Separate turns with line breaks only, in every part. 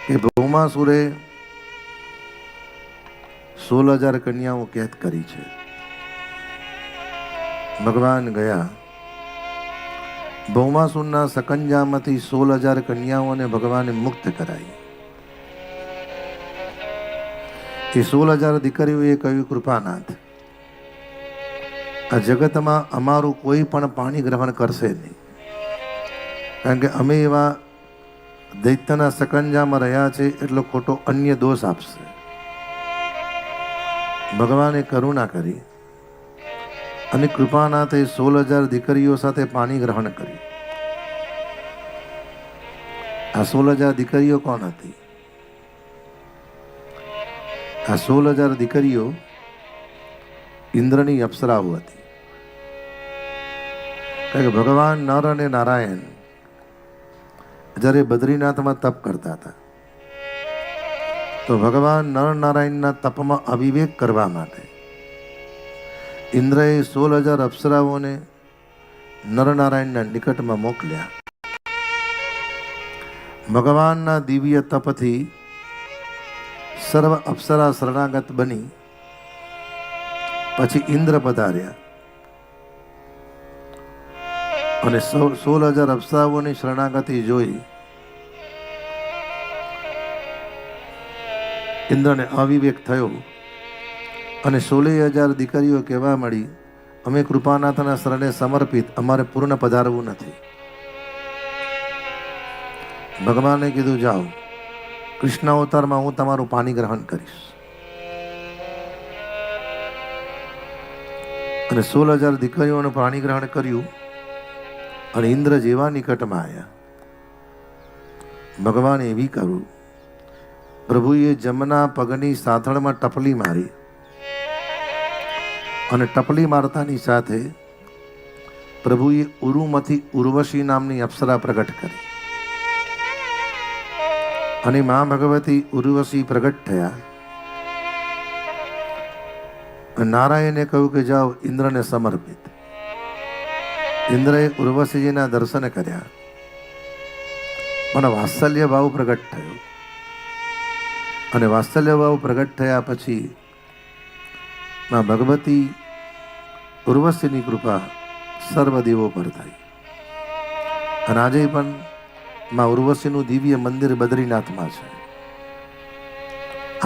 કે ભૌમાસુરે 16,000 કન્યાઓ કેદ કરી છે. ભગવાન ગયા ભૌમાસુરના સકંજામાંથી 16,000 કન્યાઓને ભગવાને મુક્ત કરાઈ. એ 16,000 દીકરીઓએ કહ્યું, કૃપાનાથ, આ જગતમાં અમારું કોઈ પણ પાણી ગ્રહણ કરશે નહીં, કારણ કે અમે એવા દૈત્યના સકંજામાં રહ્યા છે, એટલો ખોટો અન્ય દોષ આપશે. ભગવાને કરુણા કરી અને કૃપાનાથે 16,000 દીકરીઓ સાથે પાણી ગ્રહણ કર્યું. આ 16,000 દીકરીઓ કોણ હતી? આ 16,000 દીકરીઓ ઇન્દ્રની અપ્સરાઓ હતી. કારણ કે ભગવાન નર અને નારાયણ જ્યારે બદ્રીનાથમાં તપ કરતા હતા, તો ભગવાન નર નારાયણના તપમાં અવિવેક કરવા માટે ઇન્દ્રએ 16,000 અપ્સરાઓને નરનારાયણના નિકટમાં મોકલ્યા. ભગવાનના દિવ્ય તપથી સર્વ અપ્સરા શરણાગત બની પછી ઇન્દ્ર પધાર્યા અને 16,000 અપ્સરાઓની શરણાગતિ જોઈ ઇન્દ્રને અવિવેક થયો અને 16,000 દીકરીઓ કહેવા મળી, અમે કૃપાનાથના શરણે સમર્પિત, અમારે પૂર્ણ પધારવું નથી. ભગવાને કીધું, જાઓ, કૃષ્ણ અવતારમાં હું તમારું પાણી ગ્રહણ કરીશ. અને 16,000 દીકરીઓનું પાણી ગ્રહણ કર્યું અને ઇન્દ્ર જેવા નિકટમાં આવ્યા. ભગવાને એવી કહ્યું, પ્રભુએ જમના પગની સાથળમાં ટપલી મારી અને ટપલી મારતાની સાથે પ્રભુએ ઉરુમાંથી ઉર્વશી નામની અપ્સરા પ્રગટ કરી અને મા ભગવતી ઉર્વશી પ્રગટ થયા. નારાયણે કહ્યું કે જાઓ, ઇન્દ્રને સમર્પિત. ઇન્દ્રએ ઉર્વશીજીના દર્શન કર્યા, પણ વાત્સલ્ય ભાવ પ્રગટ થયો અને વાત્સલ્ય ભાવ પ્રગટ થયા પછી માં ભગવતી ઉર્વશીની કૃપા સર્વદેવો પર થઈ. અને આજે પણ માં ઉર્વશીનું દિવ્ય મંદિર બદ્રીનાથમાં છે.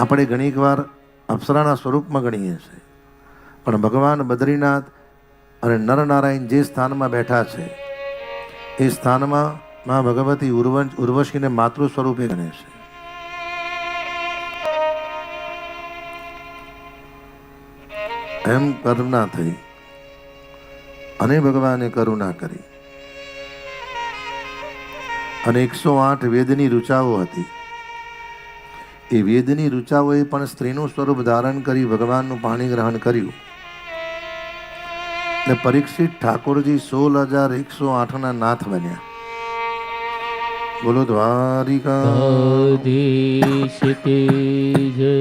આપણે ઘણીક વાર અપ્સરાના સ્વરૂપમાં ગણીએ છીએ, પણ ભગવાન બદ્રીનાથ અને નરનારાયણ જે સ્થાનમાં બેઠા છે, એ સ્થાનમાં માં ભગવતી ઉર્વશીને માતૃ સ્વરૂપે ગણે છે. એમ કરુણા થઈ અને ભગવાને કરુણા કરી અને 108 વેદની ઋચાઓ હતી. એ વેદની ઋચાઓએ પણ સ્ત્રીનું સ્વરૂપ ધારણ કરી ભગવાનનું પાણી ગ્રહણ કર્યું. ને પરીક્ષિત ઠાકોરજી 16,108 નાથ બન્યા. બોલો દ્વારિકાધીશ કી જય.